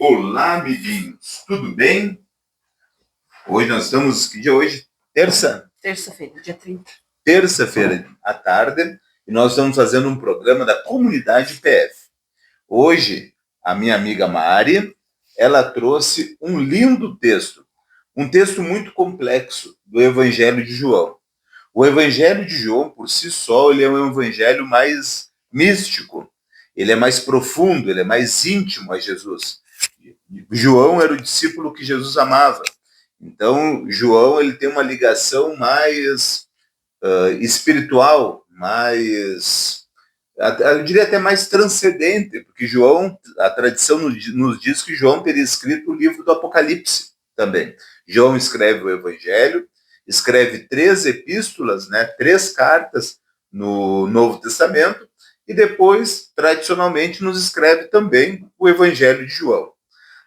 Olá, amiguinhos, tudo bem? Hoje nós estamos, que dia hoje? Terça-feira, dia 30. Terça-feira à tarde, e nós estamos fazendo um programa da comunidade PF. Hoje, a minha amiga Mari, ela trouxe um lindo texto, um texto muito complexo do Evangelho de João. O Evangelho de João, por si só, ele é um evangelho mais místico, ele é mais profundo, ele é mais íntimo a Jesus. João era o discípulo que Jesus amava. Então, João ele tem uma ligação mais espiritual, mais, eu diria até mais transcendente, porque João, a tradição nos diz que João teria escrito o livro do Apocalipse também. João escreve o Evangelho, escreve 3 epístolas, 3 cartas no Novo Testamento, e depois, tradicionalmente, nos escreve também o Evangelho de João.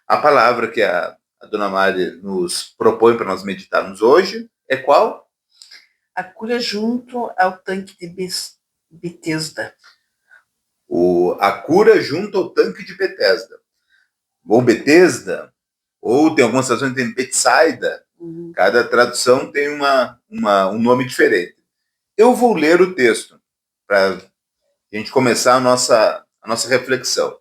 A palavra que a dona Mari nos propõe para nós meditarmos hoje é qual? A cura junto ao tanque de Betesda. A cura junto ao tanque de Betesda. Ou Betesda, ou tem algumas traduções que tem Betsaida. Cada tradução tem um nome diferente. Eu vou ler o texto para a gente começar a nossa reflexão.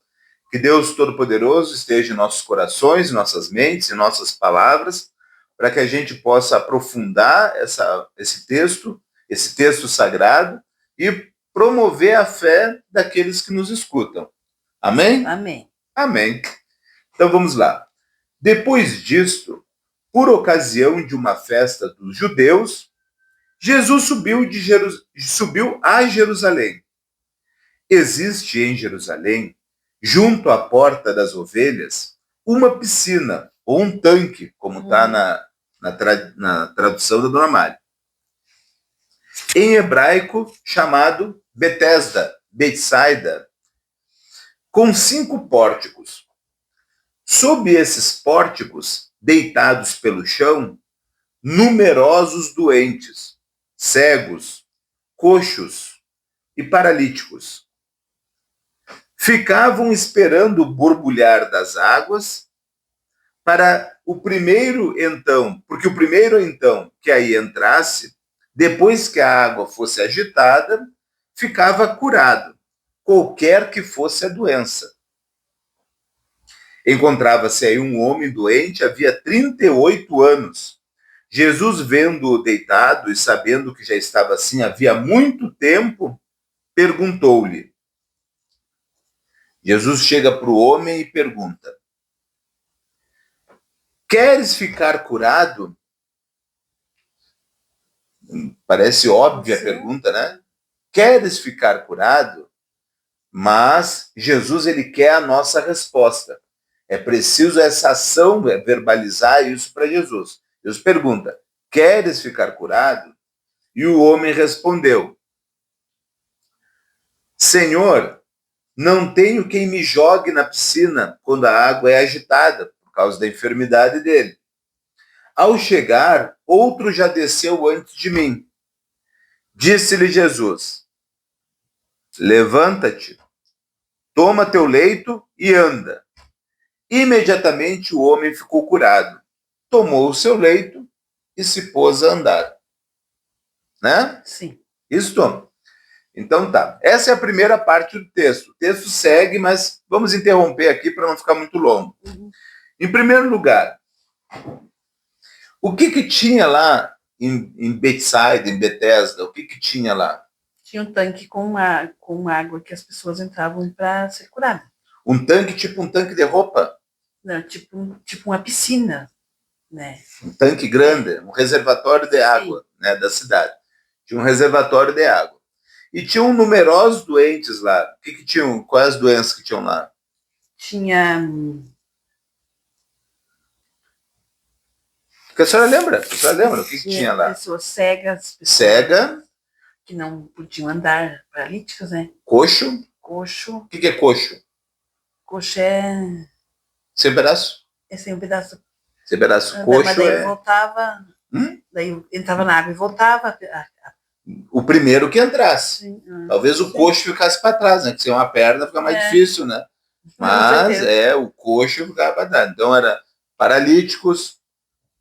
Que Deus Todo-Poderoso esteja em nossos corações, em nossas mentes, em nossas palavras, para que a gente possa aprofundar esse texto sagrado, e promover a fé daqueles que nos escutam. Amém? Amém. Amém. Então vamos lá. Depois disto, por ocasião de uma festa dos judeus, Jesus subiu a Jerusalém. Existe em Jerusalém, junto à Porta das Ovelhas, uma piscina, ou um tanque, como está na tradução da dona Mari. Em hebraico, chamado Betesda, Betsaida, com 5 pórticos. Sob esses pórticos, deitados pelo chão, numerosos doentes, cegos, coxos e paralíticos ficavam esperando o borbulhar das águas para porque o primeiro então que aí entrasse, depois que a água fosse agitada, ficava curado, qualquer que fosse a doença. Encontrava-se aí um homem doente, havia 38 anos. Jesus, vendo-o deitado e sabendo que já estava assim havia muito tempo, perguntou-lhe. Jesus chega para o homem e pergunta: queres ficar curado? Parece óbvia a pergunta, né? Queres ficar curado? Mas Jesus ele quer a nossa resposta. É preciso essa ação, verbalizar isso para Jesus. Jesus pergunta: queres ficar curado? E o homem respondeu: Senhor, não tenho quem me jogue na piscina quando a água é agitada, por causa da enfermidade dele. Ao chegar, outro já desceu antes de mim. Disse-lhe Jesus: levanta-te, toma teu leito e anda. Imediatamente o homem ficou curado, tomou o seu leito e se pôs a andar. Né? Sim. Isso. Então tá. Essa é a primeira parte do texto. O texto segue, mas vamos interromper aqui para não ficar muito longo. Em primeiro lugar, o que tinha lá em Betsaida, em Betesda? O que tinha lá? Tinha um tanque com água que as pessoas entravam para ser curadas. Um tanque, tipo um tanque de roupa? Não, tipo uma piscina, né? Um tanque grande, um reservatório de água, né, da cidade. Tinha um reservatório de água. E tinham numerosos doentes lá. O que tinham? Quais as doenças que tinham lá? Tinha... Porque a senhora lembra? O que tinha lá? Pessoas cegas. Cega. Que não podiam andar, paralíticas, né? Coxo. O que é coxo? Coxo é... Sem pedaço? É sem um pedaço. Sem pedaço. Coxo mas daí voltava... Daí entrava na água e voltava... O primeiro que entrasse. Talvez o coxo ficasse para trás, né? Que sem uma perna fica mais difícil, né? Mas o coxo ficava dado. Então era paralíticos,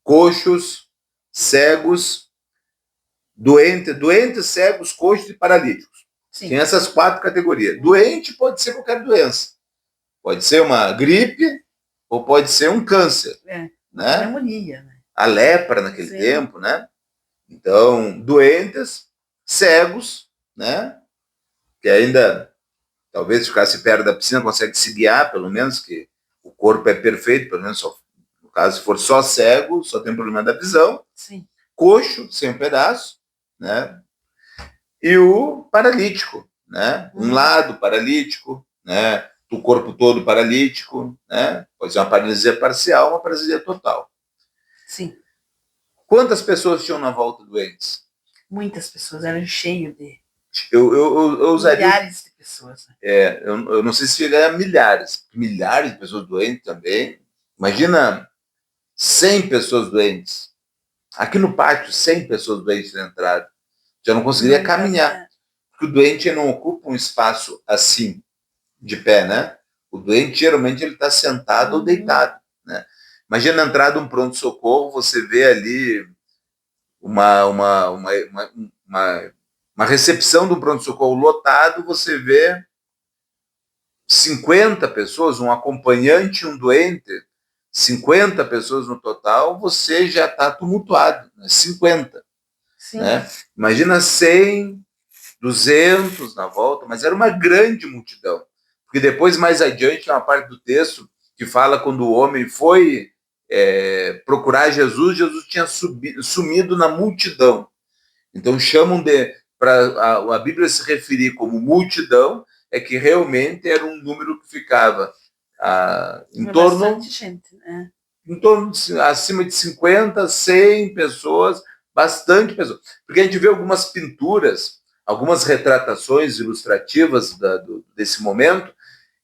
coxos, cegos, doentes, cegos, coxos e paralíticos. Sim. Tem essas 4 categorias. Doente pode ser qualquer doença. Pode ser uma gripe ou pode ser um câncer. Né? Pneumonia, né? A lepra naquele tempo, né? Então, doentes, cegos, né? Que ainda talvez ficasse perto da piscina, consegue se guiar, pelo menos, que o corpo é perfeito, pelo menos no caso, se for só cego, só tem problema da visão. Sim. Coxo, sem um pedaço, né? E o paralítico, né? Um lado paralítico, né? O corpo todo paralítico, né? Pode ser uma paralisia parcial, uma paralisia total. Sim. Quantas pessoas tinham na volta doentes? Muitas pessoas, eram cheios de... Eu usaria... Milhares de pessoas. Eu não sei se chega a milhares. Milhares de pessoas doentes também. Imagina 100 pessoas doentes. Aqui no pátio, 100 pessoas doentes na entrada. Já não conseguiria caminhar. Porque o doente não ocupa um espaço assim, de pé, né? O doente, geralmente, ele está sentado ou deitado, né? Imagina a entrada de um pronto-socorro, você vê ali uma recepção de um pronto-socorro lotado, você vê 50 pessoas, um acompanhante, um doente, 50 pessoas no total, você já está tumultuado, né? 50. Sim. Né? Imagina 100, 200 na volta, mas era uma grande multidão. Porque depois, mais adiante, tem uma parte do texto que fala quando o homem foi procurar Jesus, Jesus tinha sumido na multidão. Então chamam para a Bíblia se referir como multidão, é que realmente era um número que ficava em torno acima de 50, 100 pessoas, bastante pessoas. Porque a gente vê algumas pinturas, algumas retratações ilustrativas desse momento,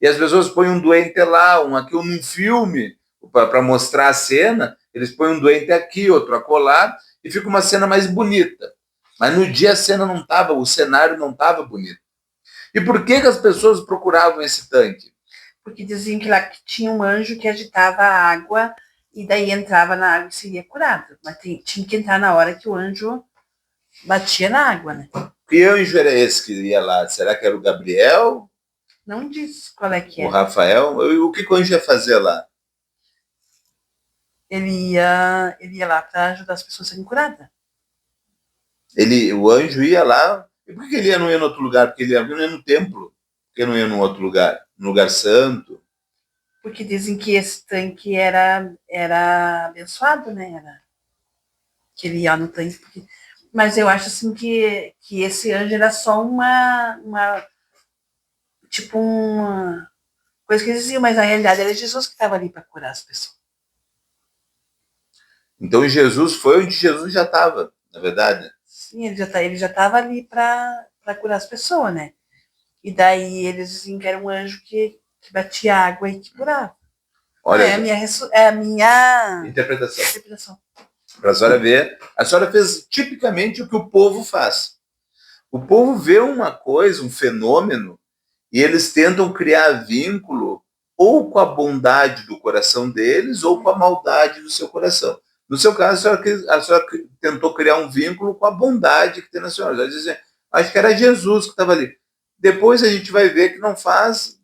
e as pessoas põem um doente lá, aqui, num filme, para mostrar a cena, eles põem um doente aqui, outro acolá, e fica uma cena mais bonita. Mas no dia a cena não estava, o cenário não estava bonito. E por que as pessoas procuravam esse tanque? Porque diziam que lá tinha um anjo que agitava a água e daí entrava na água e seria curado. Mas tinha que entrar na hora que o anjo batia na água, né? Que anjo era esse que ia lá? Será que era o Gabriel? Não disse qual é que o é. Rafael? O que o anjo ia fazer lá? Ele ia lá para ajudar as pessoas a serem curadas. O anjo ia lá. E por que ele não ia em outro lugar? Porque ele não ia no templo. Por que não ia em outro lugar? No lugar santo? Porque dizem que esse tanque era abençoado, né? Que ele ia no tanque. Mas eu acho assim que esse anjo era só uma coisa que eles diziam, mas na realidade era Jesus que estava ali para curar as pessoas. Então Jesus foi onde Jesus já estava, na verdade. Sim, ele já estava ali para curar as pessoas, né? E daí eles diziam que era um anjo que batia água e que curava. Olha, é a minha interpretação. Para a senhora ver, a senhora fez tipicamente o que o povo faz. O povo vê uma coisa, um fenômeno, e eles tentam criar vínculo ou com a bondade do coração deles ou com a maldade do seu coração. No seu caso, a senhora tentou criar um vínculo com a bondade que tem na senhora. Acho que era Jesus que estava ali. Depois a gente vai ver que não faz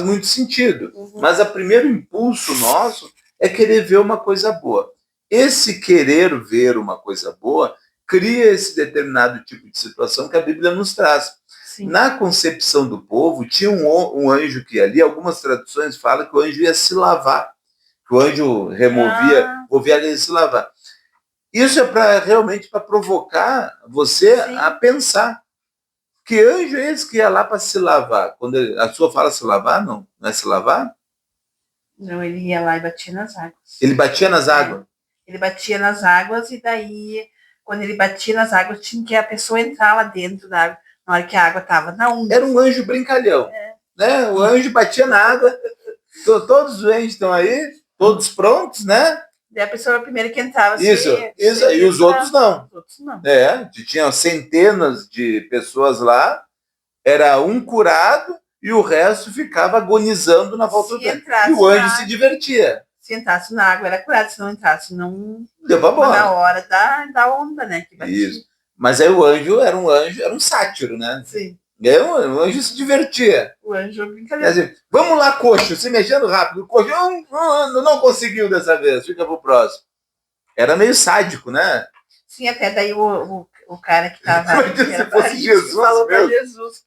muito sentido. Mas o primeiro impulso nosso é querer ver uma coisa boa. Esse querer ver uma coisa boa cria esse determinado tipo de situação que a Bíblia nos traz. Sim. Na concepção do povo, tinha um anjo que ali, algumas traduções falam que o anjo ia se lavar, que o anjo movia ele se lavar. Isso é realmente para provocar você Sim. a pensar. Que anjo é esse que ia lá para se lavar? Quando a sua fala se lavar, não é se lavar? Não, ele ia lá e batia nas águas. Ele batia nas águas? Ele batia nas águas e daí, quando ele batia nas águas, tinha que a pessoa entrar lá dentro da água, na hora que a água estava na onda. Era um anjo brincalhão. Né? O anjo batia na água, todos os anjos estão aí, todos prontos, né? E a pessoa era a primeira que entrava. Isso, e os outros não. Tinha centenas de pessoas lá, era um curado e o resto ficava agonizando na volta do tanque. E o anjo se divertia. Se entrasse na água era curado, se não entrasse, não... Deu pra bola. Na hora da onda, né? Que isso. Mas aí o anjo era um sátiro, né? Sim. E aí o anjo se divertia. O anjo brincadeira. Assim, vamos lá, coxo, se mexendo rápido. O coxo não conseguiu dessa vez, fica pro próximo. Era meio sádico, né? Sim, até daí o cara que tava... Imagina se fosse Jesus falou mesmo. pra Jesus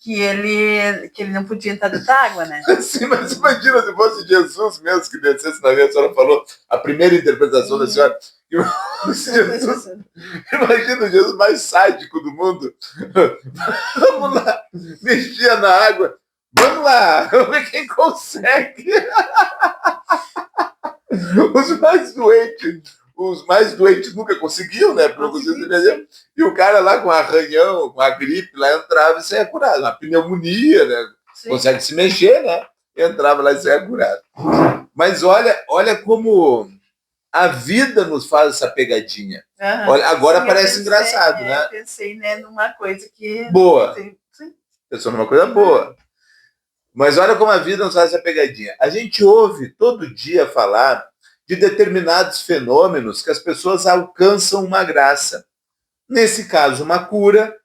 que ele não podia entrar dentro da água, né? Sim, mas imagina se fosse Jesus mesmo que descesse na minha, a senhora falou, a primeira interpretação da senhora. Jesus, imagina o Jesus mais sádico do mundo. Vamos lá, mexia na água. Vamos lá, vamos ver quem consegue. Os mais doentes nunca conseguiam, né? E o cara lá com arranhão, com a gripe, lá entrava e saia curado. Uma pneumonia, né? Sim. Consegue se mexer, né? Entrava lá e saia curado. Mas olha como a vida nos faz essa pegadinha. Olha, agora parece engraçado, né? Eu pensei, né, numa coisa que... Boa. Sim. Pensou numa coisa boa. Mas olha como a vida nos faz essa pegadinha. A gente ouve todo dia falar de determinados fenômenos que as pessoas alcançam uma graça. Nesse caso, uma cura,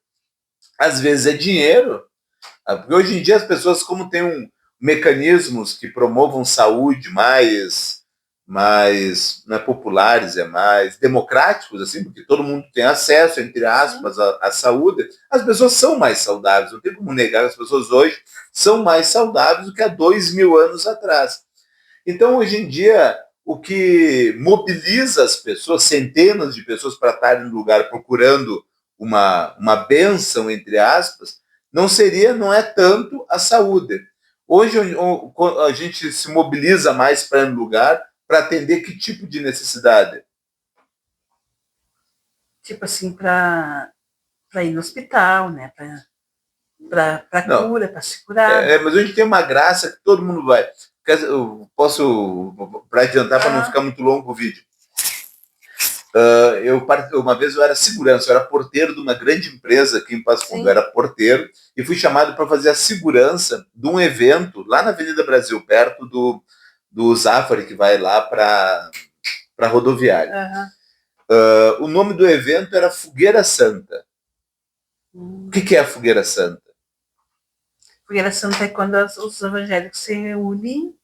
às vezes é dinheiro, porque hoje em dia as pessoas, como têm mecanismos que promovam saúde mais populares, mais democráticos, assim, porque todo mundo tem acesso, entre aspas, à saúde, as pessoas são mais saudáveis. Não tem como negar que as pessoas hoje são mais saudáveis do que há 2000 anos atrás. Então, hoje em dia, o que mobiliza as pessoas, centenas de pessoas para estarem no lugar procurando uma bênção, entre aspas, não é tanto a saúde. Hoje a gente se mobiliza mais para ir no lugar para atender que tipo de necessidade? Tipo assim, para ir no hospital, né? Para cura, para se curar. Mas a gente tem uma graça que todo mundo vai. Eu posso, para adiantar, para não ficar muito longo o vídeo. Uma vez eu era segurança, eu era porteiro de uma grande empresa aqui em Passo Fundo, eu era porteiro, e fui chamado para fazer a segurança de um evento lá na Avenida Brasil, perto do Zafari, que vai lá para a rodoviária. O nome do evento era Fogueira Santa. O que é a Fogueira Santa? Fogueira Santa é quando os evangélicos se unem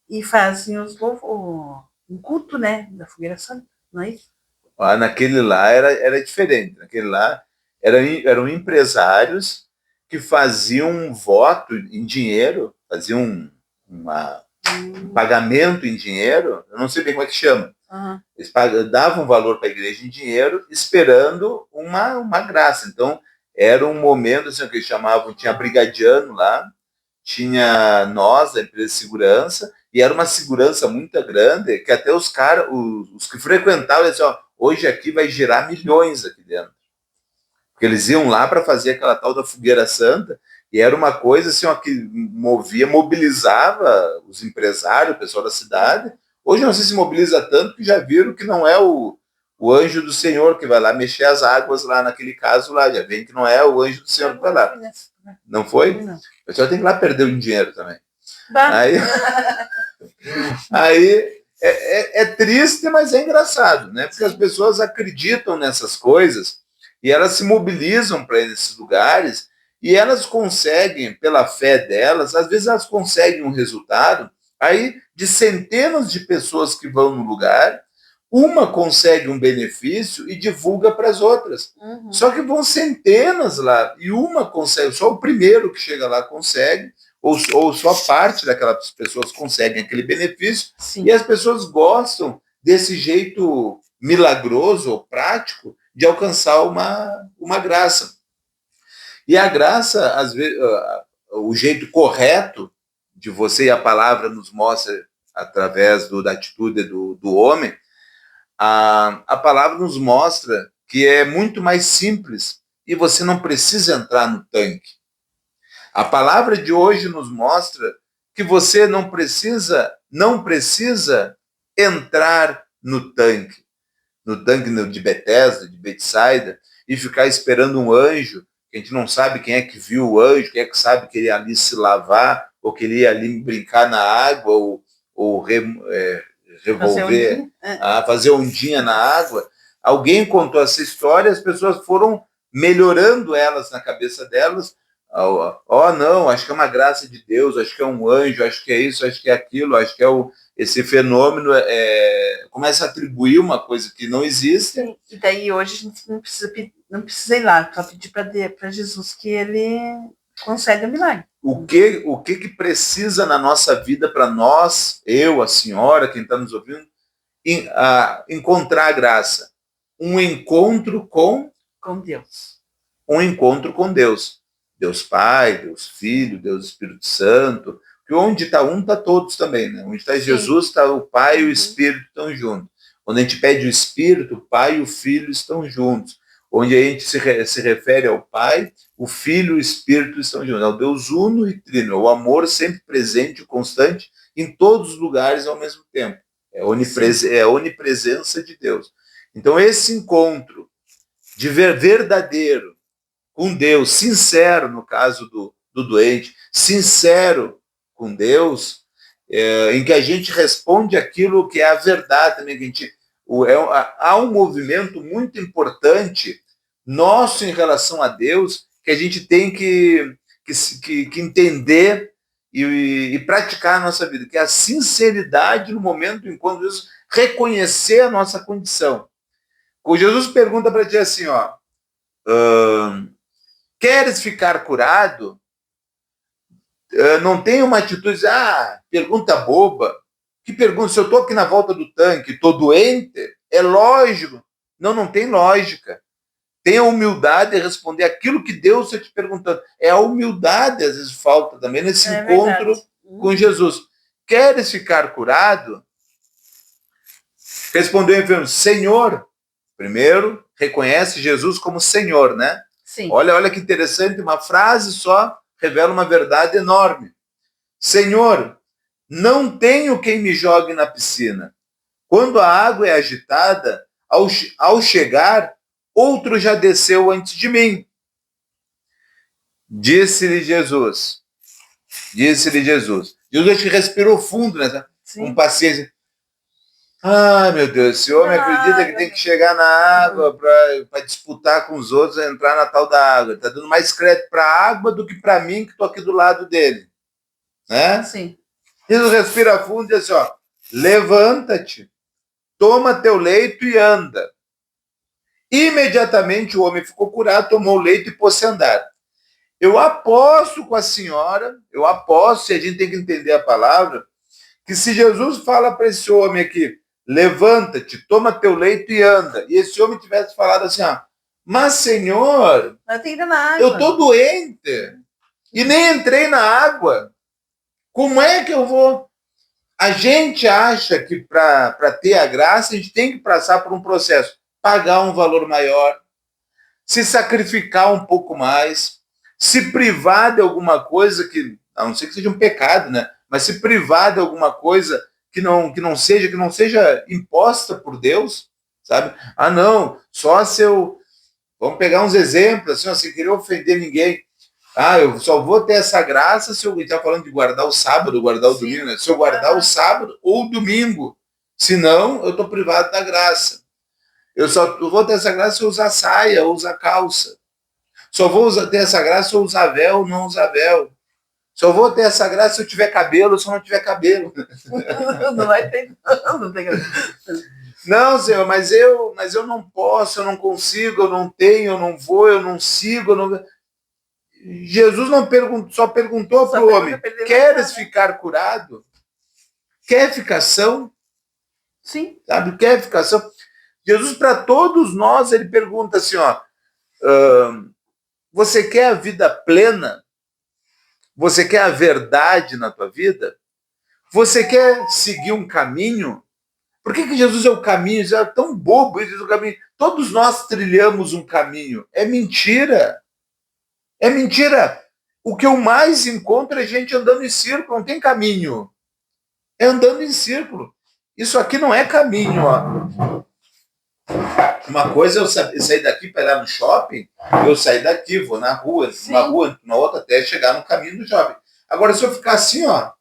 e fazem um culto, né, da Fogueira Santa, não é isso? Naquele lá era diferente. Naquele lá eram empresários que faziam um voto em dinheiro, faziam um pagamento em dinheiro, eu não sei bem como é que chama. Eles davam valor para a igreja em dinheiro, esperando uma graça. Então, era um momento assim, que eles chamavam, tinha brigadiano lá, tinha nós, da empresa de segurança, e era uma segurança muito grande, que até os caras, os que frequentavam, eles diziam, hoje aqui vai girar milhões aqui dentro. Porque eles iam lá para fazer aquela tal da Fogueira Santa, e era uma coisa assim, ó, que mobilizava os empresários, o pessoal da cidade. Hoje não sei se mobiliza tanto, que já viram que não é o anjo do Senhor que vai lá mexer as águas lá naquele caso lá, já vem que não é o anjo do Senhor que vai lá. Não foi? Não. O pessoal tem que ir lá perder o dinheiro também. Aí é triste, mas é engraçado, né? Porque as pessoas acreditam nessas coisas e elas se mobilizam para esses lugares e elas conseguem, pela fé delas, às vezes elas conseguem um resultado aí de centenas de pessoas que vão no lugar, uma consegue um benefício e divulga para as outras. Só que vão centenas lá e uma consegue, só o primeiro que chega lá consegue, ou só parte daquelas pessoas conseguem aquele benefício. Sim. E as pessoas gostam desse jeito milagroso ou prático de alcançar uma graça. E a graça, às vezes, o jeito correto de você, e a palavra nos mostra através da atitude do homem, a palavra nos mostra que é muito mais simples e você não precisa entrar no tanque. A palavra de hoje nos mostra que você não precisa entrar no tanque de Betesda, de Betsaida, e ficar esperando um anjo a gente não sabe quem é que viu o anjo, quem é que sabe que ele ia ali se lavar, ou que ele ia ali brincar na água, ou revolver, fazer ondinha na água. Alguém contou essa história, as pessoas foram melhorando elas na cabeça delas. Não, acho que é uma graça de Deus, acho que é um anjo, acho que é isso, acho que é aquilo, acho que é esse fenômeno. Começa a atribuir uma coisa que não existe. Sim, e daí hoje a gente não precisa ir lá, só pedir para Jesus que ele concede o milagre. O que precisa na nossa vida para nós, eu, a senhora, quem está nos ouvindo, encontrar a graça? Um encontro com Deus. Um encontro com Deus. Deus Pai, Deus Filho, Deus Espírito Santo. Porque onde está um, está todos também, né? Onde está Jesus, está o Pai e o Espírito estão juntos. Quando a gente pede o Espírito, o Pai e o Filho estão juntos. Onde a gente se refere ao Pai, o Filho e o Espírito estão juntos. É o Deus uno e trino, é o amor sempre presente e constante em todos os lugares ao mesmo tempo. É a onipresença de Deus. Então, esse encontro de verdadeiro com Deus, sincero, no caso do doente, sincero com Deus, em que a gente responde aquilo que é a verdade também, que a gente... há um movimento muito importante nosso em relação a Deus que a gente tem que entender e praticar na nossa vida, que é a sinceridade no momento em quando Jesus reconhecer a nossa condição. Quando Jesus pergunta para ti assim, queres ficar curado? Não tem uma atitude, pergunta boba. Que pergunta? Se eu estou aqui na volta do tanque, estou doente, é lógico. Não tem lógica. Tenha humildade de responder aquilo que Deus está te perguntando. É a humildade, às vezes, falta também nesse encontro com Jesus. Queres ficar curado? Respondeu o enfermo, Senhor. Primeiro, reconhece Jesus como Senhor, né? Sim. Olha que interessante, uma frase só revela uma verdade enorme. Senhor, não tenho quem me jogue na piscina. Quando a água é agitada, ao chegar, outro já desceu antes de mim. Disse-lhe Jesus. Jesus acho que respirou fundo, né? Com paciência. Meu Deus, esse homem acredita que tem que chegar na água para disputar com os outros, entrar na tal da água. Está dando mais crédito para a água do que para mim, que estou aqui do lado dele. Né? Sim. Jesus respira fundo e diz assim, levanta-te, toma teu leito e anda. Imediatamente o homem ficou curado, tomou o leito e pôs-se a andar. Eu aposto com a senhora, e a gente tem que entender a palavra, que se Jesus fala para esse homem aqui, levanta-te, toma teu leito e anda, e esse homem tivesse falado assim, mas Senhor, eu estou doente, e nem entrei na água, como é que eu vou? A gente acha que para ter a graça, a gente tem que passar por um processo, pagar um valor maior, se sacrificar um pouco mais, se privar de alguma coisa que, a não ser que seja um pecado, né? Mas se privar de alguma coisa que não seja imposta por Deus, sabe? Não, só se eu... Vamos pegar uns exemplos, assim, sem querer ofender ninguém. Eu só vou ter essa graça se eu está falando de guardar o sábado, guardar o domingo, né? Se eu guardar o sábado ou o domingo. Senão, eu estou privado da graça. Eu só vou ter essa graça se eu usar saia ou usar calça. Só vou ter essa graça se eu usar véu ou não usar véu. Só vou ter essa graça se eu tiver cabelo ou se eu não tiver cabelo. Não vai ter, não tem cabelo. Não, Senhor, mas eu não posso, eu não consigo, eu não tenho, eu não vou, eu não sigo, eu não... Jesus não só perguntou para o homem, queres ficar curado? Quer ficar são? Sim. Sabe, quer ficar são? Jesus, para todos nós, ele pergunta assim, você quer a vida plena? Você quer a verdade na tua vida? Você quer seguir um caminho? Por que Jesus é o caminho? É tão bobo isso, o caminho. Todos nós trilhamos um caminho. É mentira. É mentira. O que eu mais encontro é gente andando em círculo, não tem caminho. É andando em círculo. Isso aqui não é caminho, Uma coisa é eu sair daqui para ir lá no shopping, eu sair daqui, vou na rua, na outra, até chegar no caminho do shopping. Agora, se eu ficar assim, ó...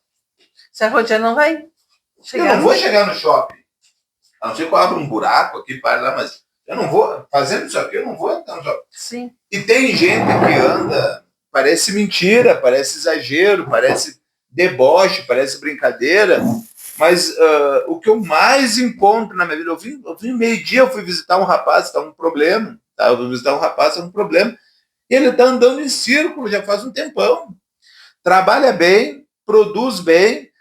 Se arrodeando, não vai chegar. Eu não vou chegar no shopping. A não ser que eu abra um buraco aqui, para lá, mas eu não vou... Fazendo isso aqui, eu não vou entrar no shopping. Sim. E tem gente que anda... Parece mentira, parece exagero, parece deboche, parece brincadeira... Mas o que eu mais encontro na minha vida, eu vim meio-dia, eu fui visitar um rapaz, está um problema, tá? Eu fui visitar um rapaz, está um problema, e ele está andando em círculo já faz um tempão. Trabalha bem, produz bem,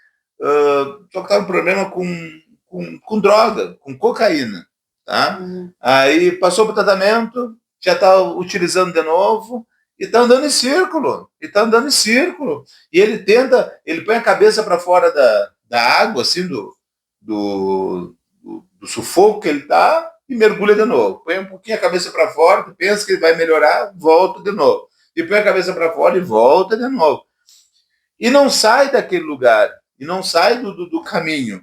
só que está um problema com droga, com cocaína. Tá? Aí passou para o tratamento, já está utilizando de novo, e está andando em círculo, E ele põe a cabeça para fora da água, assim, do sufoco que ele está, e mergulha de novo. Põe um pouquinho a cabeça para fora, pensa que ele vai melhorar, volta de novo. E põe a cabeça para fora e volta de novo. E não sai daquele lugar, e não sai do caminho.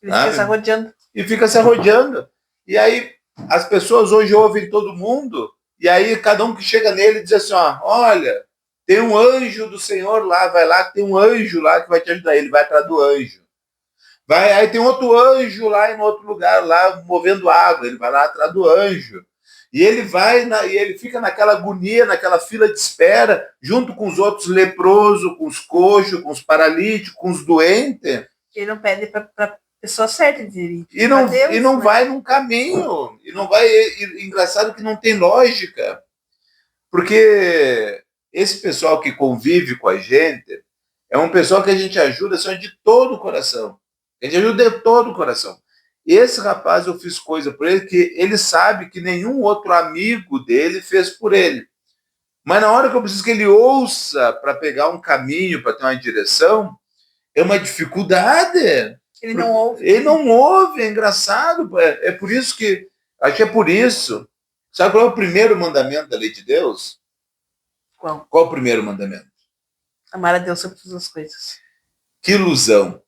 Ele fica se arrodeando. E fica se arrodeando. E aí as pessoas hoje ouvem todo mundo, e aí cada um que chega nele diz assim, ó, olha, tem um anjo do Senhor lá, vai lá, tem um anjo lá que vai te ajudar. Ele vai atrás do anjo. Aí tem outro anjo lá em outro lugar, lá movendo água, ele vai lá atrás do anjo. E ele e ele fica naquela agonia, naquela fila de espera, junto com os outros leprosos, com os coxos, com os paralíticos, com os doentes. Ele não pede para pessoa certa de ir. E não vai num caminho. E não vai. Engraçado que não tem lógica. Porque esse pessoal que convive com a gente é um pessoal que a gente ajuda assim, de todo o coração. A gente ajuda de todo o coração. Esse rapaz, eu fiz coisa por ele que ele sabe que nenhum outro amigo dele fez por ele. Mas na hora que eu preciso que ele ouça para pegar um caminho, para ter uma direção, é uma dificuldade. Ele não ouve. Ele não ouve, é engraçado. É por isso que... Acho que é por isso. Sabe qual é o primeiro mandamento da lei de Deus? Qual? Qual é o primeiro mandamento? Amar a Deus sobre todas as coisas. Que ilusão.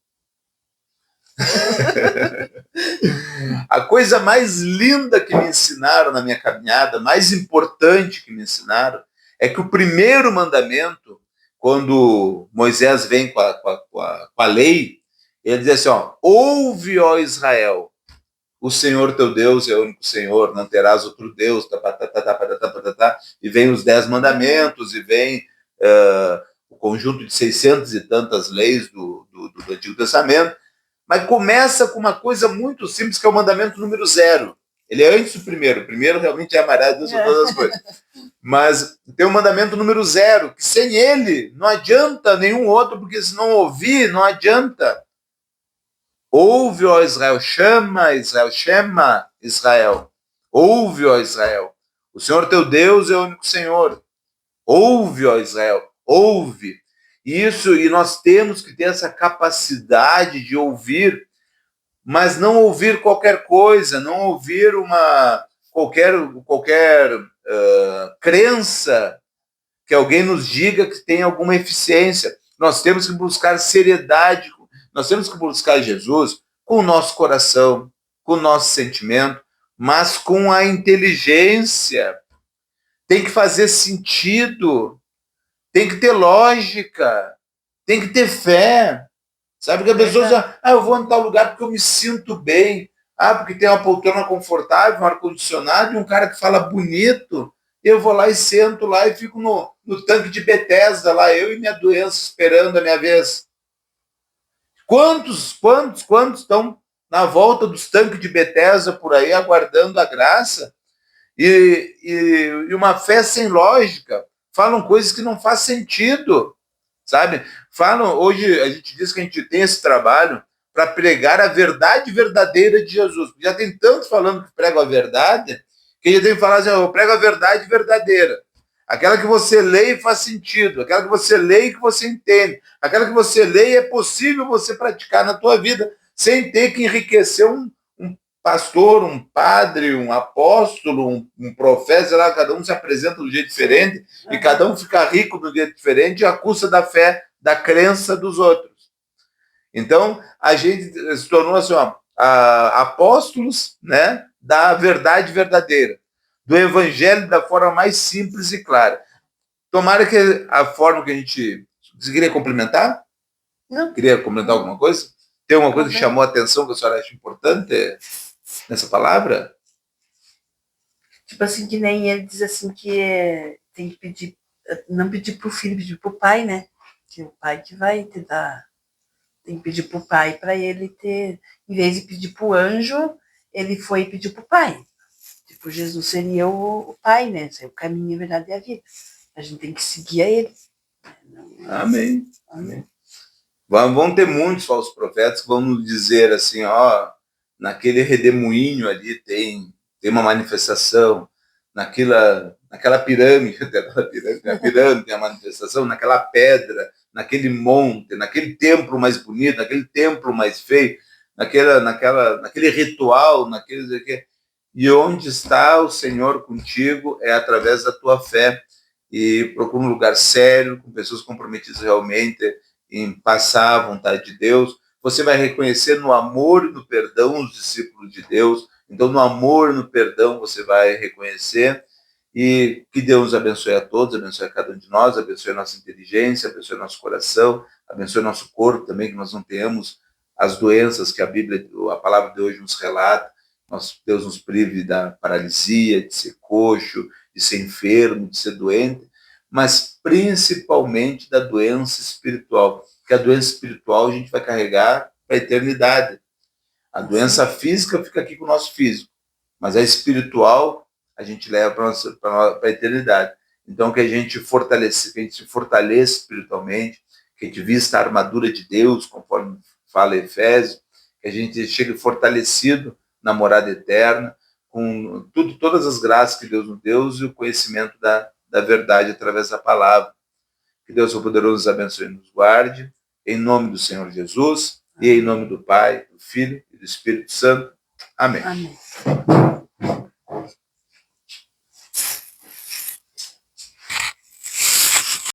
A coisa mais linda que me ensinaram na minha caminhada, mais importante que me ensinaram, é que o primeiro mandamento, quando Moisés vem com a lei, ele diz assim, ó, ouve, ó Israel, o Senhor teu Deus é o único Senhor, não terás outro Deus, e vem os 10 mandamentos, e vem o conjunto de 600 e tantas leis do Antigo Testamento, mas começa com uma coisa muito simples, que é o mandamento número 0. Ele é antes do primeiro. O primeiro realmente é amar a Deus sobre todas as coisas. Mas tem o mandamento número 0, que sem ele não adianta nenhum outro, porque se não ouvir, não adianta. Ouve, ó Israel, chama Israel, chama Israel. Ouve, ó Israel. O Senhor teu Deus é o único Senhor. Ouve, ó Israel, ouve. E nós temos que ter essa capacidade de ouvir, mas não ouvir qualquer coisa, não ouvir qualquer crença que alguém nos diga que tem alguma eficiência. Nós temos que buscar seriedade, nós temos que buscar Jesus com o nosso coração, com o nosso sentimento, mas com a inteligência. Tem que fazer sentido. Tem que ter lógica, tem que ter fé. Sabe que a pessoa diz, eu vou em tal lugar porque eu me sinto bem. Porque tem uma poltrona confortável, um ar-condicionado e um cara que fala bonito. Eu vou lá e sento lá e fico no tanque de Bethesda, lá, eu e minha doença, esperando a minha vez. Quantos estão na volta dos tanques de Bethesda por aí, aguardando a graça? E uma fé sem lógica. Falam coisas que não faz sentido, sabe? Hoje a gente diz que a gente tem esse trabalho para pregar a verdade verdadeira de Jesus. Já tem tanto falando que prega a verdade, que a gente tem que falar assim, eu prego a verdade verdadeira. Aquela que você lê e faz sentido, aquela que você lê e que você entende, aquela que você lê e é possível você praticar na tua vida, sem ter que enriquecer um pastor, um padre, um apóstolo, um profeta, sei lá, cada um se apresenta de um jeito diferente e cada um fica rico de um jeito diferente à custa da fé, da crença dos outros. Então, a gente se tornou assim, apóstolos, né, da verdade verdadeira, do evangelho da forma mais simples e clara. Tomara que a forma que a gente... Você queria complementar? Não. Queria complementar alguma coisa? Tem alguma coisa que chamou a atenção que a senhora acha importante nessa palavra? Tipo assim, que nem ele diz assim que tem que pedir, não pedir pro filho, pedir pro pai, né? Que o pai que vai te dar. Tem que pedir pro pai para ele ter, em vez de pedir pro anjo, ele foi e pediu pro pai. Tipo, Jesus seria o pai, né? Seria o caminho, a verdade e a vida. A gente tem que seguir a ele. Amém. Amém. Vão ter muitos falsos profetas que vão nos dizer assim, ó, naquele redemoinho ali tem uma manifestação, naquela pirâmide, na pirâmide tem a manifestação, naquela pedra, naquele monte, naquele templo mais bonito, naquele templo mais feio, naquele ritual, e onde está o Senhor contigo é através da tua fé. E procura um lugar sério, com pessoas comprometidas realmente em passar a vontade de Deus. Você vai reconhecer no amor e no perdão os discípulos de Deus. Então, no amor e no perdão você vai reconhecer. E que Deus abençoe a todos, abençoe a cada um de nós, abençoe a nossa inteligência, abençoe nosso coração, abençoe nosso corpo também, que nós não tenhamos as doenças que a palavra de hoje nos relata. Deus nos prive da paralisia, de ser coxo, de ser enfermo, de ser doente, mas principalmente da doença espiritual, porque a doença espiritual a gente vai carregar para a eternidade. A doença física fica aqui com o nosso físico, mas a espiritual a gente leva para a eternidade. Então, que a gente se fortaleça espiritualmente, que a gente vista a armadura de Deus, conforme fala Efésios, que a gente chegue fortalecido na morada eterna, com todas as graças que Deus nos deu e o conhecimento da verdade através da palavra. Que Deus Todo-Poderoso nos abençoe e nos guarde, em nome do Senhor Jesus, e em nome do Pai, do Filho e do Espírito Santo. Amém. Amém.